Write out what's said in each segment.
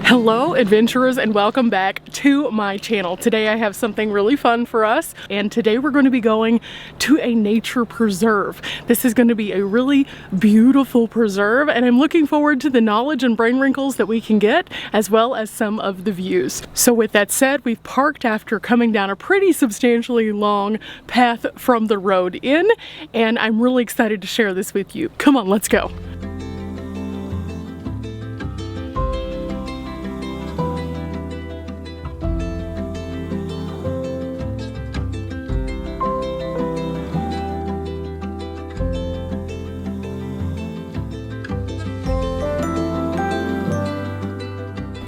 Hello adventurers, and welcome back to my channel. Today I have something really fun for us, and today we're going to be going to a nature preserve. This is going to be a really beautiful preserve, and I'm looking forward to the knowledge and brain wrinkles that we can get, as well as some of the views. So with that said, we've parked after coming down a pretty substantially long path from the road in, and I'm really excited to share this with you. Come on, let's go.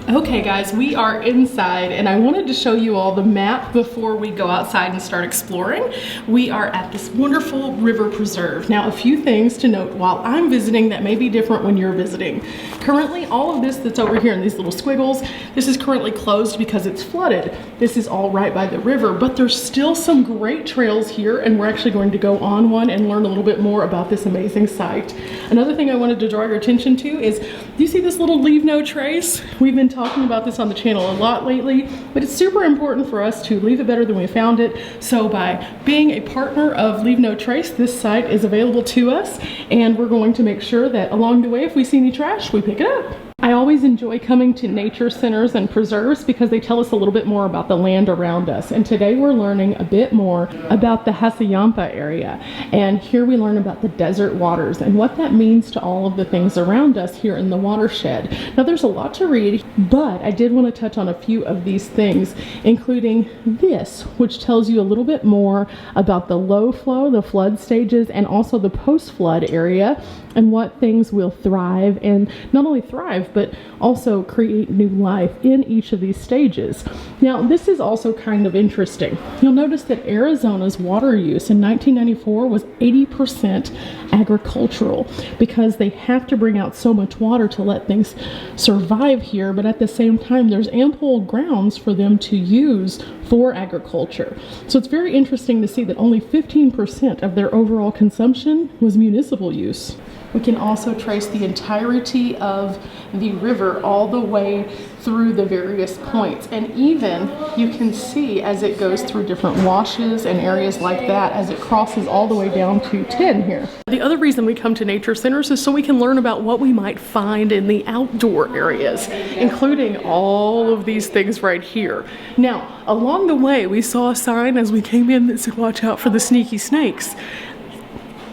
Okay guys, we are inside, and I wanted to show you all the map before we go outside and start exploring. We are at this wonderful river preserve. Now, a few things to note while I'm visiting that may be different when you're visiting. Currently, all of this that's over here in these little squiggles, this is currently closed because it's flooded. This is all right by the river, but there's still some great trails here, and we're actually going to go on one and learn a little bit more about this amazing site. Another thing I wanted to draw your attention to is, do you see this little leave no trace? We've been talking about this on the channel a lot lately, but it's super important for us to leave it better than we found it. So by being a partner of Leave No Trace, this site is available to us, and we're going to make sure that along the way, if we see any trash, we pick it up. I always enjoy coming to nature centers and preserves because they tell us a little bit more about the land around us. And today we're learning a bit more about the Hassayampa area. And here we learn about the desert waters and what that means to all of the things around us here in the watershed. Now there's a lot to read, but I did want to touch on a few of these things, including this, which tells you a little bit more about the low flow, the flood stages, and also the post-flood area, and what things will thrive, and not only thrive, but also create new life in each of these stages. Now, this is also kind of interesting. You'll notice that Arizona's water use in 1994 was 80% agricultural, because they have to bring out so much water to let things survive here, but at the same time, there's ample grounds for them to use for agriculture. So it's very interesting to see that only 15% of their overall consumption was municipal use. We can also trace the entirety of the river all the way through the various points, and even you can see as it goes through different washes and areas like that as it crosses all the way down to 10 here. The other reason we come to nature centers is so we can learn about what we might find in the outdoor areas, including all of these things right here. Now, along the way, we saw a sign as we came in that said, "Watch out for the sneaky snakes."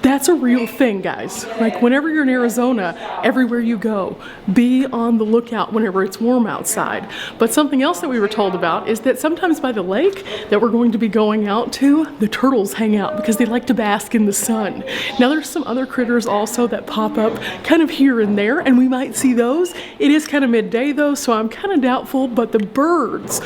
That's a real thing, guys. Like, whenever you're in Arizona, everywhere you go, be on the lookout whenever it's warm outside. But something else that we were told about is that sometimes by the lake that we're going to be going out to, the turtles hang out because they like to bask in the sun. Now, there's some other critters also that pop up kind of here and there, and we might see those. It is kind of midday though, so I'm kind of doubtful, but the birds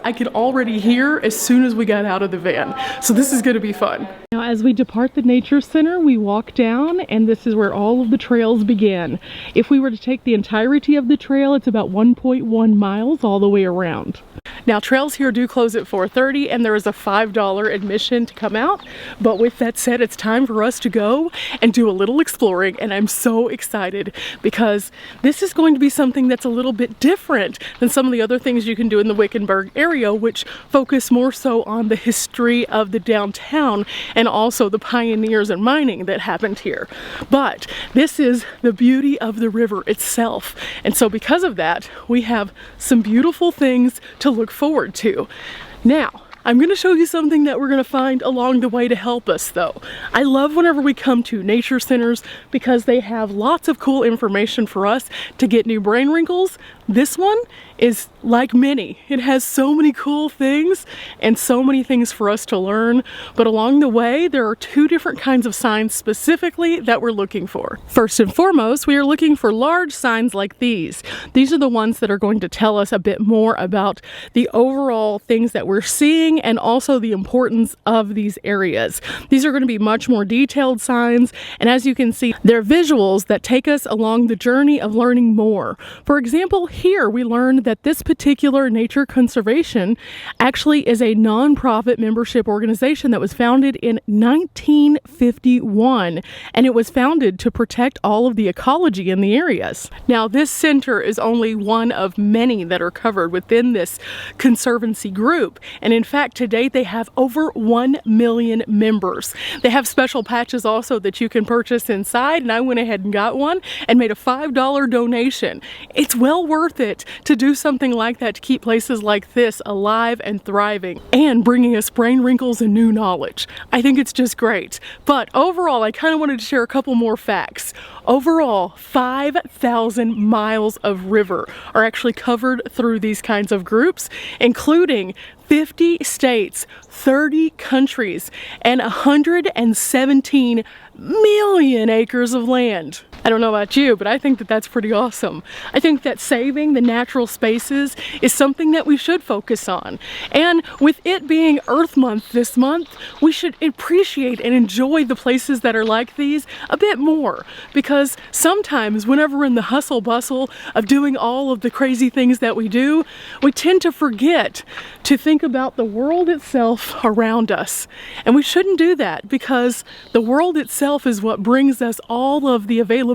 I could already hear as soon as we got out of the van. So this is going to be fun. Now, as we depart the nature center, we walk down, and this is where all of the trails begin. If we were to take the entirety of the trail, it's about 1.1 miles all the way around. Now, trails here do close at 4:30, and there is a $5 admission to come out. But with that said, it's time for us to go and do a little exploring, and I'm so excited because this is going to be something that's a little bit different than some of the other things you can do in the Wickenburg area, which focus more so on the history of the downtown and also the pioneers and mining that happened here. But this is the beauty of the river itself, and so because of that, we have some beautiful things to look forward to. Now, I'm going to show you something that we're going to find along the way to help us though. I love whenever we come to nature centers because they have lots of cool information for us to get new brain wrinkles. This one is like many. It has so many cool things and so many things for us to learn, but along the way there are two different kinds of signs specifically that we're looking for. First and foremost, we are looking for large signs like these. These are the ones that are going to tell us a bit more about the overall things that we're seeing and also the importance of these areas. These are going to be much more detailed signs, and as you can see, they're visuals that take us along the journey of learning more. For example, here we learned that this particular nature conservation actually is a nonprofit membership organization that was founded in 1951, and it was founded to protect all of the ecology in the areas. Now, this center is only one of many that are covered within this conservancy group, and in fact, to date, they have over 1 million members. They have special patches also that you can purchase inside, and I went ahead and got one and made a $5 donation. It's well worth it to do something like that to keep places like this alive and thriving and bringing us brain wrinkles and new knowledge. I think it's just great. But overall, I kind of wanted to share a couple more facts. Overall, 5,000 miles of river are actually covered through these kinds of groups, including 50 states, 30 countries, and 117 million acres of land. I don't know about you, but I think that that's pretty awesome. I think that saving the natural spaces is something that we should focus on. And with it being Earth Month this month, we should appreciate and enjoy the places that are like these a bit more. Because sometimes whenever we're in the hustle bustle of doing all of the crazy things that we do, we tend to forget to think about the world itself around us. And we shouldn't do that, because the world itself is what brings us all of the availability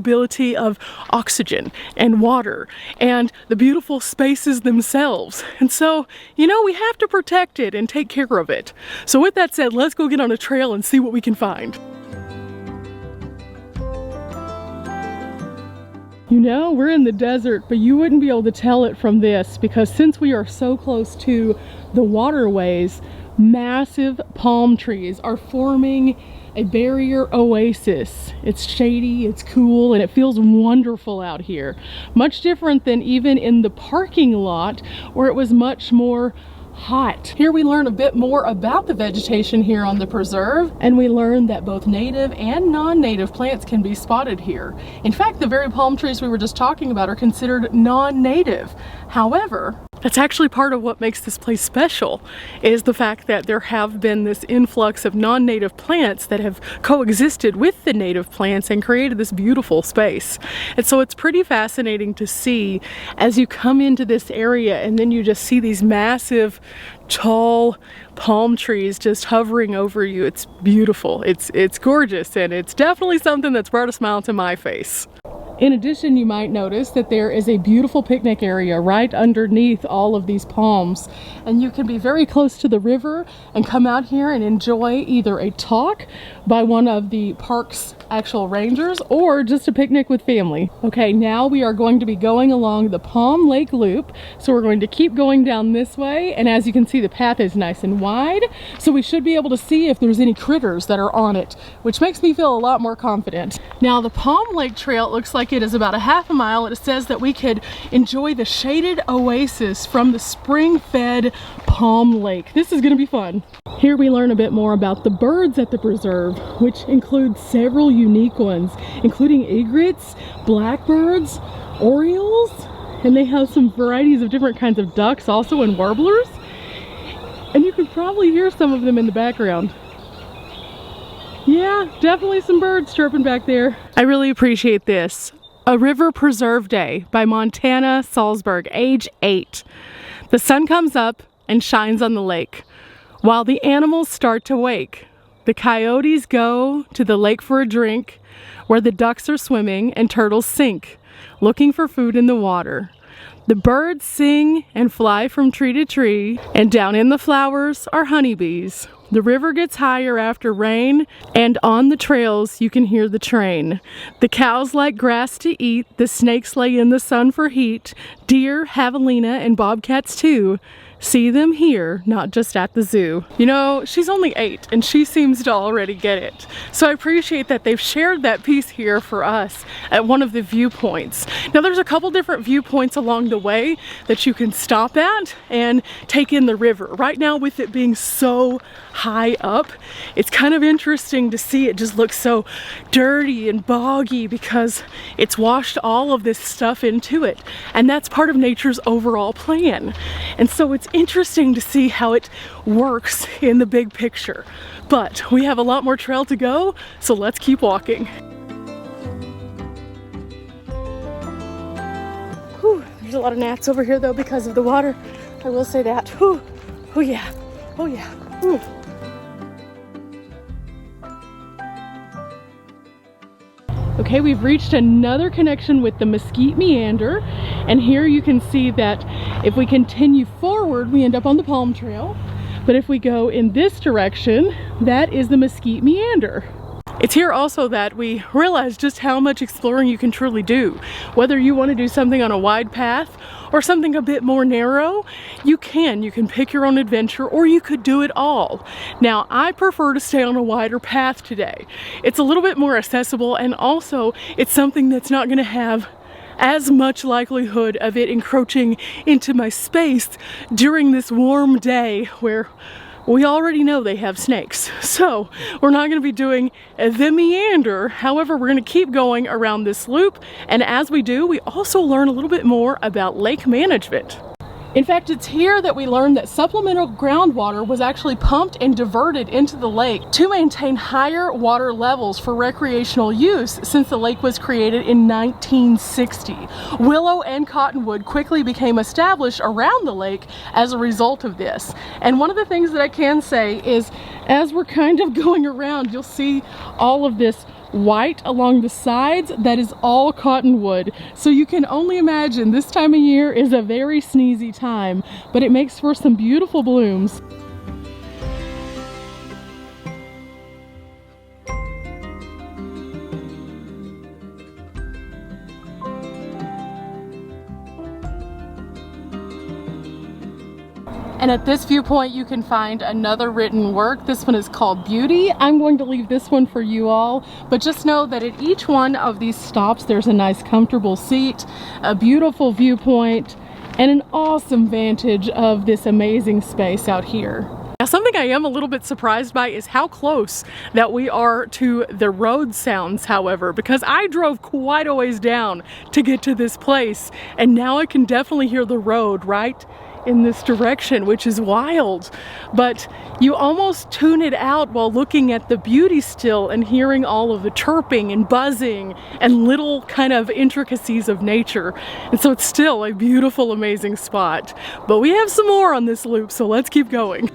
of oxygen and water and the beautiful spaces themselves. And so, you know, we have to protect it and take care of it. So with that said, let's go get on a trail and see what we can find. You know, we're in the desert, but you wouldn't be able to tell it from this, because since we are so close to the waterways, massive palm trees are forming a barrier oasis. It's shady, it's cool, and it feels wonderful out here. Much different than even in the parking lot, where it was much more hot. Here we learn a bit more about the vegetation here on the preserve, and we learn that both native and non-native plants can be spotted here. In fact, the very palm trees we were just talking about are considered non-native. However, that's actually part of what makes this place special, is the fact that there have been this influx of non-native plants that have coexisted with the native plants and created this beautiful space. And so it's pretty fascinating to see as you come into this area, and then you just see these massive, tall palm trees just hovering over you. It's beautiful. It's gorgeous, and it's definitely something that's brought a smile to my face. In addition, you might notice that there is a beautiful picnic area right underneath all of these palms, and you can be very close to the river and come out here and enjoy either a talk by one of the park's actual rangers or just a picnic with family. Okay, now we are going to be going along the Palm Lake Loop, so we're going to keep going down this way, and as you can see, the path is nice and wide, so we should be able to see if there's any critters that are on it, which makes me feel a lot more confident. Now, the Palm Lake Trail looks like it is about a half a mile, and it says that we could enjoy the shaded oasis from the spring-fed Palm Lake. This is going to be fun. Here we learn a bit more about the birds at the preserve, which include several unique ones, including egrets, blackbirds, orioles, and they have some varieties of different kinds of ducks also, and warblers. And you can probably hear some of them in the background. Yeah, definitely some birds chirping back there. I really appreciate this. A River Preserve Day by Montana Salzberg, age 8. The sun comes up and shines on the lake, while the animals start to wake. The coyotes go to the lake for a drink, where the ducks are swimming and turtles sink, looking for food in the water. The birds sing and fly from tree to tree, and down in the flowers are honeybees. The river gets higher after rain, and on the trails you can hear the train. The cows like grass to eat, the snakes lay in the sun for heat, deer, javelina, and bobcats too. See them here, not just at the zoo. You know, she's only 8 and she seems to already get it. So I appreciate that they've shared that piece here for us at one of the viewpoints. Now there's a couple different viewpoints along the way that you can stop at and take in the river. Right now, with it being so high up, it's kind of interesting to see it just looks so dirty and boggy because it's washed all of this stuff into it. And that's part of nature's overall plan. And so it's interesting to see how it works in the big picture. But we have a lot more trail to go, so let's keep walking. Whew, there's a lot of gnats over here though because of the water. I will say that. Whew. Oh yeah. Oh yeah. Whew. Okay, we've reached another connection with the Mesquite Meander, and here you can see that if we continue forward, we end up on the Palm Trail, but if we go in this direction, that is the Mesquite Meander. It's here also that we realize just how much exploring you can truly do. Whether you want to do something on a wide path or something a bit more narrow, you can. You can pick your own adventure, or you could do it all. Now, I prefer to stay on a wider path today. It's a little bit more accessible, and also it's something that's not going to have as much likelihood of it encroaching into my space during this warm day where we already know they have snakes. So we're not going to be doing the meander. However, we're going to keep going around this loop, and as we do, we also learn a little bit more about lake management. In fact, it's here that we learned that supplemental groundwater was actually pumped and diverted into the lake to maintain higher water levels for recreational use since the lake was created in 1960. Willow and cottonwood quickly became established around the lake as a result of this. And one of the things that I can say is, as we're kind of going around, you'll see all of this white along the sides. That is all cottonwood. So you can only imagine this time of year is a very sneezy time, but it makes for some beautiful blooms. And at this viewpoint, you can find another written work. This one is called Beauty. I'm going to leave this one for you all, but just know that at each one of these stops, there's a nice comfortable seat, a beautiful viewpoint, and an awesome vantage of this amazing space out here. Now, something I am a little bit surprised by is how close that we are to the road sounds, however, because I drove quite a ways down to get to this place, and now I can definitely hear the road right in this direction, which is wild. But you almost tune it out while looking at the beauty still and hearing all of the chirping and buzzing and little kind of intricacies of nature. And so it's still a beautiful, amazing spot. But we have some more on this loop, so let's keep going.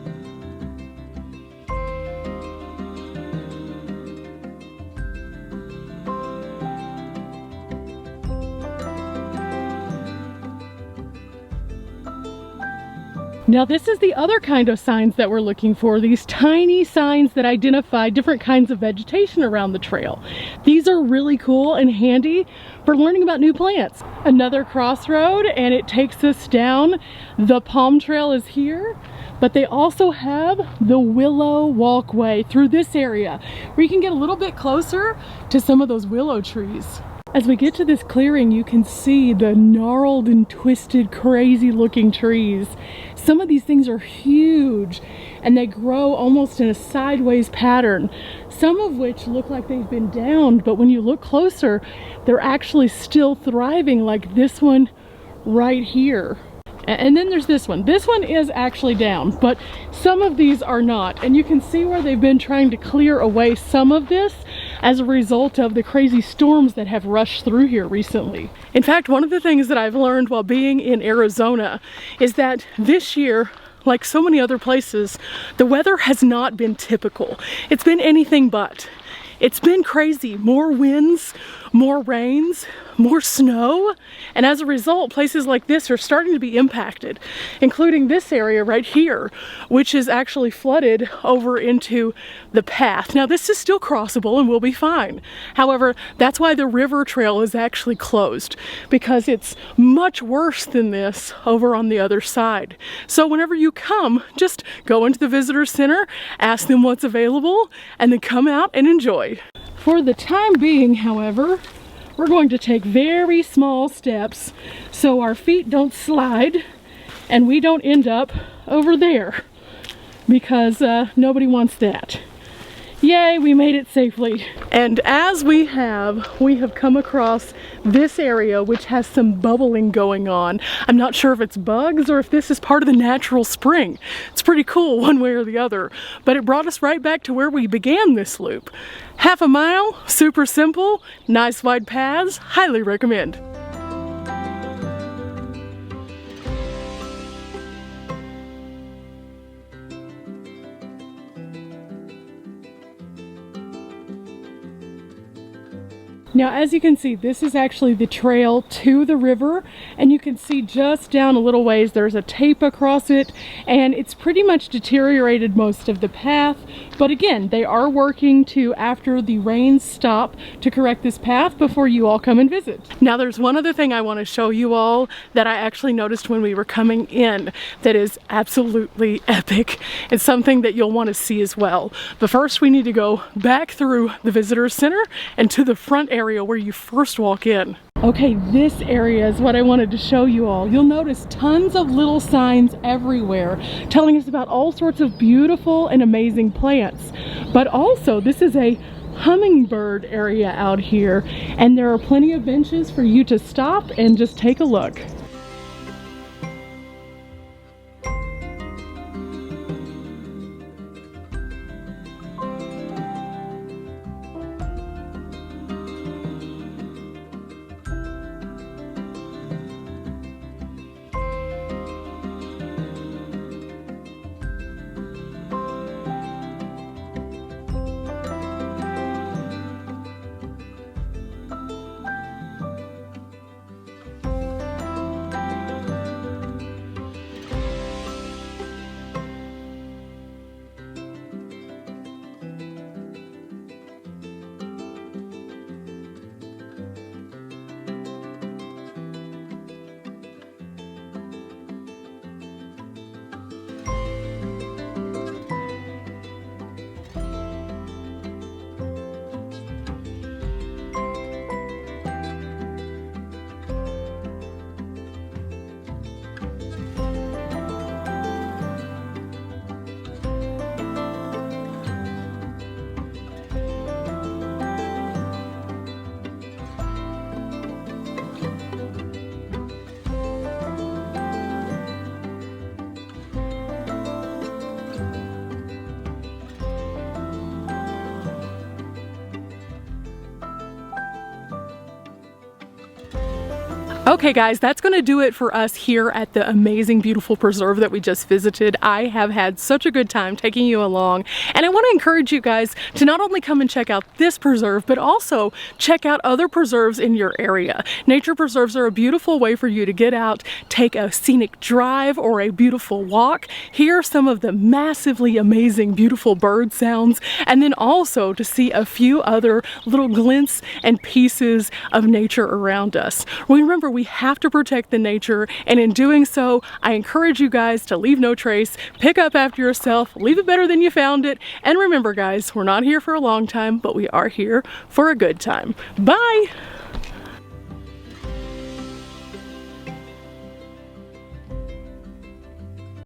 Now, this is the other kind of signs that we're looking for, these tiny signs that identify different kinds of vegetation around the trail. These are really cool and handy for learning about new plants. Another crossroad, and it takes us down. The Palm Trail is here, but they also have the willow walkway through this area where you can get a little bit closer to some of those willow trees. As we get to this clearing, you can see the gnarled and twisted, crazy looking trees. Some of these things are huge and they grow almost in a sideways pattern, some of which look like they've been downed, but when you look closer, they're actually still thriving, like this one right here. And then there's this one. This one is actually down, but some of these are not. And you can see where they've been trying to clear away some of this as a result of the crazy storms that have rushed through here recently. In fact, one of the things that I've learned while being in Arizona is that this year, like so many other places, the weather has not been typical. It's been anything but. It's been crazy. More winds, more rains, more snow, and as a result, places like this are starting to be impacted, including this area right here, which is actually flooded over into the path. Now, this is still crossable and we'll be fine. However, that's why the river trail is actually closed, because it's much worse than this over on the other side. So whenever you come, just go into the visitor center, ask them what's available, and then come out and enjoy. For the time being, however, we're going to take very small steps so our feet don't slide and we don't end up over there, because nobody wants that. Yay, we made it safely. And as we have come across this area which has some bubbling going on. I'm not sure if it's bugs or if this is part of the natural spring. It's pretty cool one way or the other, but it brought us right back to where we began this loop. Half a mile, super simple, nice wide paths, highly recommend. Now, as you can see, this is actually the trail to the river, and you can see just down a little ways there's a tape across it, and it's pretty much deteriorated most of the path. But again, they are working to, after the rains stop, to correct this path before you all come and visit. Now, there's one other thing I want to show you all that I actually noticed when we were coming in that is absolutely epic. It's something that you'll want to see as well. But first, we need to go back through the visitor center and to the front area where you first walk in. Okay, this area is what I wanted to show you all. You'll notice tons of little signs everywhere telling us about all sorts of beautiful and amazing plants. But also, this is a hummingbird area out here, and there are plenty of benches for you to stop and just take a look. Okay guys, that's going to do it for us here at the amazing, beautiful preserve that we just visited. I have had such a good time taking you along, and I want to encourage you guys to not only come and check out this preserve, but also check out other preserves in your area. Nature preserves are a beautiful way for you to get out, take a scenic drive or a beautiful walk, hear some of the massively amazing, beautiful bird sounds, and then also to see a few other little glints and pieces of nature around us. Remember, we have to protect the nature, and in doing so, I encourage you guys to leave no trace, pick up after yourself, leave it better than you found it, and remember guys, we're not here for a long time, but we are here for a good time. Bye!